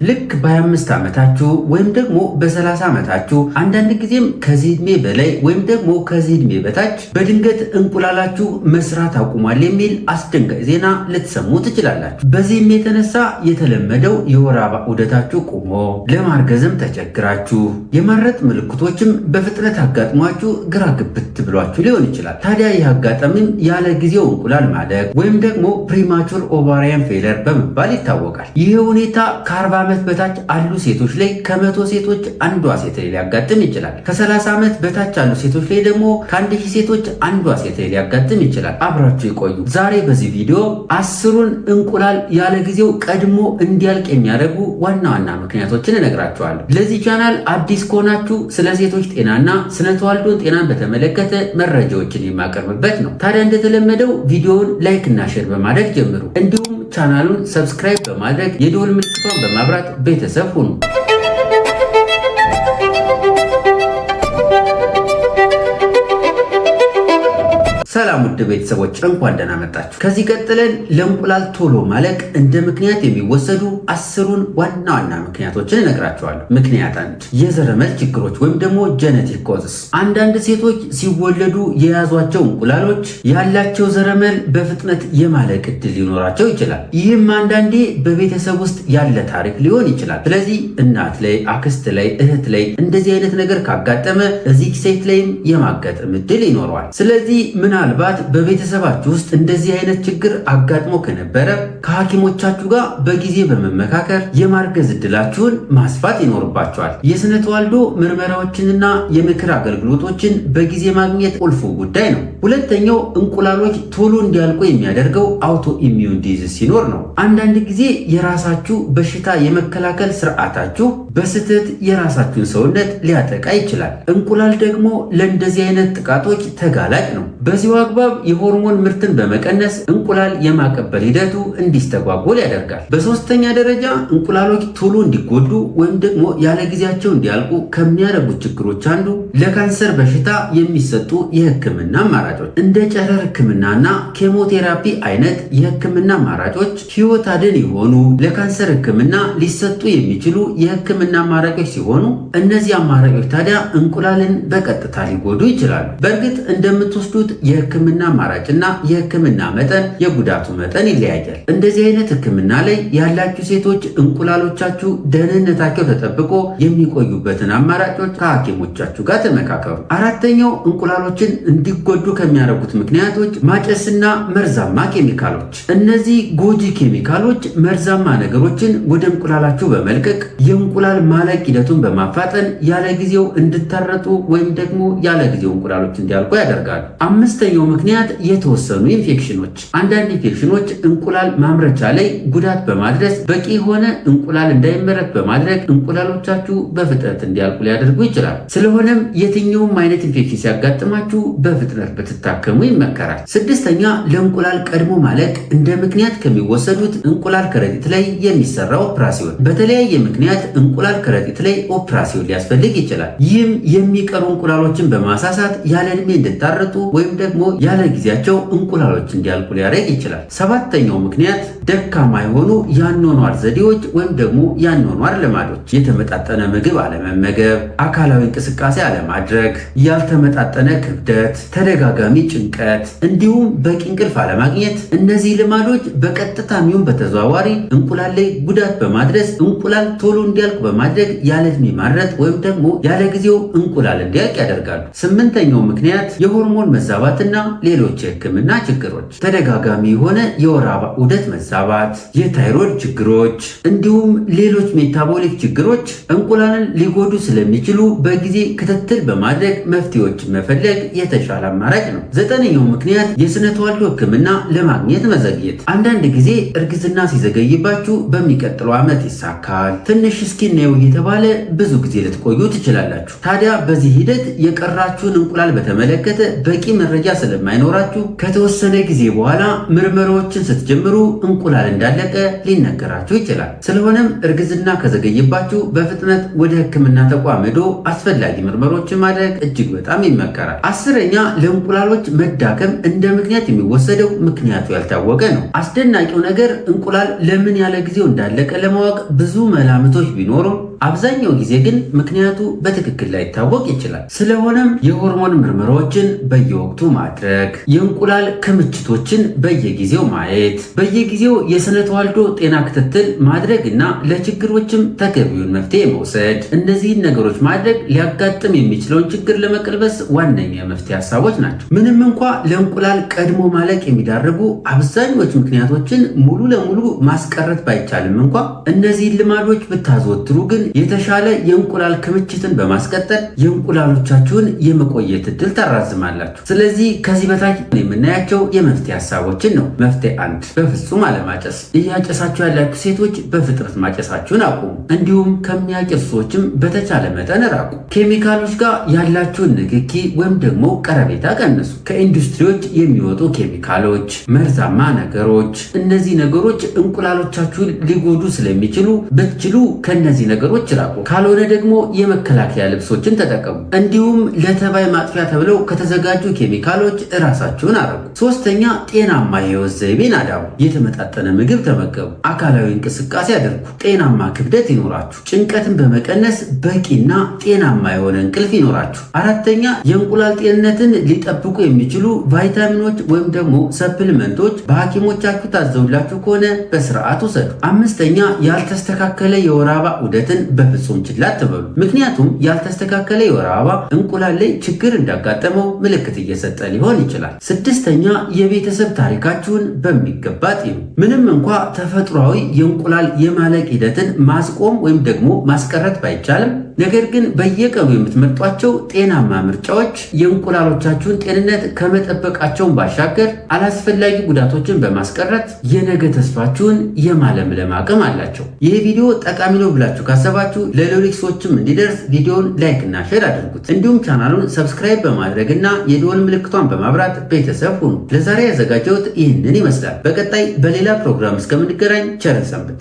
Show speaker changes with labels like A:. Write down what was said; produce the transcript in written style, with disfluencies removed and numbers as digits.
A: ልክ በ25 ዓመታችሁ ወይም ደግሞ በ30 ዓመታችሁ አንዳንድ ጊዜም ከዚህ ዕድሜ በላይ ወይም ደግሞ ከዚህ ዕድሜ በታች በድንገት እንቁላላችሁ መስራት አቁሟል የሚል አስደንጋጭ ዜና ልትሰሙ ትችላላችሁ። በዚህም የተነሳ የተለመደው የወር አበባ ዑደታችሁ ቆሞ ለማርገዝም ተቸግራችሁ የማረጥ ምልክቶችም በፍጥነት አጋጥሟችሁ ግራ ግብት ብሏችሁ ሊሆን ይችላል። ታዲያ ይህ አጋጣሚም ያለ ጊዜው እንቁላል ማደግ ወይም ደግሞ ፕሪማቹር ኦቫሪያን ፌለር በመባል ይታወቃል። ይህ ሁኔታ ከ40 ዓመት በታች አሉ ሴቶች ላይ ከመቶ ሴቶች አንዷ ሴት ላይ ሊያጋጥም ይችላል። ከ30 ዓመት በታች አሉ ሴቶች ላይ ደግሞ ከ1000 ሴቶች አንዷ ሴት ላይ ሊያጋጥም ይችላል። አብራችሁ ይቆዩ። ዛሬ በዚህ ቪዲዮ 10ሩን እንቁላል ያለ ጊዜው ቀድሞ እንዲያልቅ የሚያደርጉ ዋና ዋና ምክንያቶችን እነግራችኋለሁ። ለዚህ ቻናል አዲስ ከሆናችሁ ስለ ሴቶች ጤናና ስነ ተዋልዶን ጤናን በተመለከተ መረጃዎችን የማቀርብበት ነው። ታዲያ እንደተለመደው ቪዲዮውን ላይክ እና ሼር በማድረግ ጀምሩ። እንዲሁም ቻናሉን ሰብስክራይብ በማድረግ የደወል ምልክቷን በማብራት ቤተሰብ ሁኑ። ሰላም ውድ ቤተሰቦች እንኳን ደህና መጣችሁ። ከዚህ ቀጥለን ለእንቁላል ቶሎ ማለቅ እንደ ምክንያት የሚወሰዱ 10ሩን ዋና ዋና ምክንያቶችን እነግራችኋለሁ። ምክንያት 1 የዘረመል ችግሮች ወይም ደግሞ ጄኔቲክ ኮዝስ። አንዳንድ ሴቶች ሲወለዱ የያዟቸው እንቁላሎች ያላቸው ዘረመል በፍጥነት የማለቅ እድል ሊኖራቸው ይችላል። ይህም አንዳንዴ በቤተሰብ ውስጥ ያለ ታሪክ ሊሆን ይችላል። ስለዚህ እናት ላይ፣ አክስት ላይ፣ እህት ላይ እንደዚህ አይነት ነገር ካጋጠመ እዚህ ሴት ላይም የማጋጠም እድል ይኖረዋል። ስለዚህ ምናልባት በቤተሰባችሁ ውስጥ እንደዚህ አይነት ችግር አጋጥሞ ከነበረ ከሐኪሞቻችሁ ጋር በጊዜ በመመካከር የማርገዝ እድላችሁን ማስፋት ይኖርባችኋል። የስነ ተዋልዶ ምርመራዎችንና የምክር አገልግሎቶችን በጊዜ ማግኘት ቁልፉ ጉዳይ ነው። ሁለተኛው እንቁላሎች ቶሎ እንዲያልቁ የሚያደርገው አውቶ ኢሚዩን ዲዚዝ ሲኖር ነው። አንዳንድ ጊዜ የራሳችሁ በሽታ የመከላከል ስርዓታችሁ በስህተት የራሳችሁን ሰውነት ሊያጠቃ ይችላል። እንቁላል ደግሞ ለእንደዚህ አይነት ጥቃቶች ተጋላጭ ነው። በዚሁ አግባብ የሆርሞን ምርትን በመቀነስ እንቁላል የማቀበል ሂደቱ እንዲስተጓጎል ያደርጋል። በሶስተኛ ደረጃ እንቁላሎች ቶሎ እንዲጎዱ ወይም ደግሞ ያለ ጊዜያቸው እንዲያልቁ ከሚያደርጉት ችግሮች አንዱ ለካንሰር በሽታ የሚሰጡ የሕክምና አማራጮች እንደ ጨረር ሕክምናና ኬሞቴራፒ አይነት የሕክምና አማራጮች ሕይወት አድን የሆኑ ለካንሰር ሕክምና ሊሰጡ የሚችሉ የሕክምና አማራጮች ሲሆኑ እነዚህ አማራጮች ታዲያ እንቁላልን በቀጥታ ሊጎዱ ይችላሉ። በእርግጥ እንደምትወስዱት የህክምና አማራጭና የህክምና መጠን የጉዳቱ መጠን ይለያያል። እንደዚህ አይነት ህክምና ላይ ያላችሁ ሴቶች እንቁላሎቻችሁ ደህንነታቸው ተጠብቆ የሚቆዩበትን አማራጮች ከሐኪሞቻችሁ ጋር ተመካከሩ። አራተኛው እንቁላሎችን እንዲጎዱ ከሚያደርጉት ምክንያቶች ማጨስና መርዛማ ኬሚካሎች። እነዚህ ጎጂ ኬሚካሎች መርዛማ ነገሮችን ወደ እንቁላላችሁ በመልቀቅ የእንቁላል ማለቅ ሂደቱን በማፋጠን ያለ ጊዜው እንድታረጡ ወይም ደግሞ ያለ ጊዜው እንቁላሎች እንዲያልቁ ያደርጋሉ። አምስተኛው ምክንያት የተወሰኑ ኢንፌክሽኖች። አንዳንድ ኢንፌክሽኖች እንቁላል ማምረቻ ላይ ጉዳት በማድረስ በቂ የሆነ እንቁላል እንዳይመረት በማድረግ እንቁላሎቻችሁ በፍጥነት እንዲያልቁ ሊያደርጉ ይችላል። ስለሆነም የትኛውም አይነት ኢንፌክሽን ሲያጋጥማችሁ በፍጥነት ብትታከሙ ይመከራል። ስድስተኛ ለእንቁላል ቀድሞ ማለቅ እንደ ምክንያት ከሚወሰዱት እንቁላል ከረጢት ላይ የሚሰራ ኦፕራሲዮን። በተለያየ ምክንያት እንቁላል ከረጢት ላይ ኦፕራሲዮን ሊያስፈልግ ይችላል። ይህም የሚቀሩ እንቁላሎችን በማሳሳት ያለ ዕድሜ እንድታረጡ ወይም ደግሞ ያለ ጊዜያቸው እንቁላሎች እንዲያልቁ ሊያደርግ ይችላል። ሰባተኛው ምክንያት ደካማ የሆኑ የአኗኗር ዘዴዎች ወይም ደግሞ የአኗኗር ልማዶች፣ የተመጣጠነ ምግብ አለመመገብ፣ አካላዊ እንቅስቃሴ አለማድረግ፣ ያልተመጣጠነ ክብደት፣ ተደጋጋሚ ጭንቀት እንዲሁም በቂ እንቅልፍ አለማግኘት። እነዚህ ልማዶች በቀጥታ ይሁን በተዘዋዋሪ እንቁላል ላይ ጉዳት በማድረስ እንቁላል ቶሎ እንዲያልቅ በማድረግ ያለ ዕድሜ ማረጥ ወይም ደግሞ ያለ ጊዜው እንቁላል እንዲያልቅ ያደርጋሉ። ስምንተኛው ምክንያት የሆርሞን መዛባትና ሌሎች የህክምና ችግሮች፣ ተደጋጋሚ የሆነ የወር አበባ ዑደት መዛባት፣ የታይሮይድ ችግሮች እንዲሁም ሌሎች ሜታቦሊክ ችግሮች እንቁላልን ሊጎዱ ስለሚችሉ በጊዜ ክትትል በማድረግ መፍትሄዎችን መፈለግ የተሻለ አማራጭ ነው። ዘጠነኛው ምክንያት የስነ ተዋልዶ ህክምና ለማግኘት መዘግየት። አንዳንድ ጊዜ እርግዝና ሲዘገይባችሁ በሚቀጥለው ዓመት ይሳካል፣ ትንሽ እስኪ እናየው እየተባለ ብዙ ጊዜ ልትቆዩ ትችላላችሁ። ታዲያ በዚህ ሂደት የቀራችሁን እንቁላል በተመለከተ በቂ መረጃ ስለማይኖራችሁ ከተወሰነ ጊዜ በኋላ ምርመራዎችን ስትጀምሩ እንቁላል እንዳለቀ ሊነገራችሁ ሊኖራችሁ ይችላል። ስለሆነም እርግዝና ከዘገየባችሁ በፍጥነት ወደ ሕክምና ተቋም ሄዶ አስፈላጊ ምርመሮችን ማድረግ እጅግ በጣም ይመከራል። አስረኛ ለእንቁላሎች መዳከም እንደ ምክንያት የሚወሰደው ምክንያቱ ያልታወቀ ነው። አስደናቂው ነገር እንቁላል ለምን ያለ ጊዜው እንዳለቀ ለማወቅ ብዙ መላምቶች ቢኖሩም አብዛኛው ጊዜ ግን ምክንያቱ በትክክል ላይታወቅ ይችላል። ስለሆነም የሆርሞን ምርመራዎችን በየወቅቱ ማድረግ፣ የእንቁላል ክምችቶችን በየጊዜው ማየት፣ በየጊዜው የስነ ተዋልዶ ጤና ክትትል ማድረግ እና ለችግሮችም ተገቢውን መፍትሄ መውሰድ፣ እነዚህን ነገሮች ማድረግ ሊያጋጥም የሚችለውን ችግር ለመቀልበስ ዋነኛ መፍትሄ ሀሳቦች ናቸው። ምንም እንኳ ለእንቁላል ቀድሞ ማለቅ የሚዳርጉ አብዛኞቹ ምክንያቶችን ሙሉ ለሙሉ ማስቀረት ባይቻልም እንኳ እነዚህን ልማዶች ብታዘወትሩ ግን የተሻለ የእንቁላል ክምችትን በማስቀጠል የእንቁላሎቻችሁን የመቆየት እድል ታራዝማላችሁ። ስለዚህ ከዚህ በታች የምናያቸው የመፍትሄ ሀሳቦችን ነው። መፍትሄ 1 በፍጹም አለማጨስ። እያጨሳችሁ ያላችሁ ሴቶች በፍጥነት ማጨሳችሁን አቁሙ። እንዲሁም ከሚያጨሱ ሰዎችም በተቻለ መጠን ራቁ። ኬሚካሎች ጋር ያላችሁን ንክኪ ወይም ደግሞ ቀረቤታ ቀንሱ። ከኢንዱስትሪዎች የሚወጡ ኬሚካሎች፣ መርዛማ ነገሮች፣ እነዚህ ነገሮች እንቁላሎቻችሁን ሊጎዱ ስለሚችሉ ብትችሉ ከነዚህ ነገሮች ራቁ። ካልሆነ ደግሞ የመከላከያ ልብሶችን ተጠቀሙ። እንዲሁም ለተባይ ማጥፊያ ተብለው ከተዘጋጁ ኬሚካሎች እራሳችሁን አረጉ። 3ኛ ጤናማ የህይወት ዘይቤን አዳቡ። የተመጣጠነ ምግብ ተመገቡ። አካላዊ እንቅስቃሴ አድርጉ። ጤናማ ክብደት ይኖራችሁ። ጭንቀትን በመቀነስ በቂና ጤናማ የሆነ እንቅልፍ ይኖራችሁ። 4ኛ የእንቁላል ጤንነትን ሊጠብቁ የሚችሉ ቫይታሚኖች ወይም ደግሞ ሰፕልመንቶች በሐኪሞቻችሁ ታዘውላችሁ ከሆነ በስርዓት ውሰዱ። 5ኛ ያልተስተካከለ የወር አበባ ዑደትን በፍጹም ችላ አትበሉ። ምክንያቱም ያልተስተካከለ የወር አበባ እንቁላል ላይ ችግር እንዳጋጠመው ምልክት እየሰጠ ሊሆን ይችላል። 6ኛ የቤተሰብ ታሪካችሁን በሚገባ ጥሩ። ምንም እንኳ ተፈጥሯዊ የእንቁላል የማለቅ ሂደትን ማስቆም ወይም ደግሞ ማስቀረት ባይቻልም ነገር ግን በየቀኑ የምትመርጧቸው ጤናማ ምርጫዎች የእንቁላሎቻችሁን ጤንነት ከመጠበቃቸውን ባሻገር አላስፈላጊ ጉዳቶችን በማስቀረት የነገ ተስፋችሁን የማለምለም አቅም አላቸው። ይህ ቪዲዮ ጠቃሚ ነው ብላችሁ ካሰባችሁ ለሌሎች ሰዎችም እንዲደርስ ቪዲዮውን ላይክ እና ሼር አድርጉት። እንዲሁም ቻናሉን ሰብስክራይብ በማድረግ እና የደወል ምልክቷን በማብራት ቤተሰብ ሁኑ። ለዛሬ ያዘጋጀሁት ይህንን ይመስላል። በቀጣይ በሌላ ፕሮግራም እስከምንገናኝ ቸር ሰንብቱ።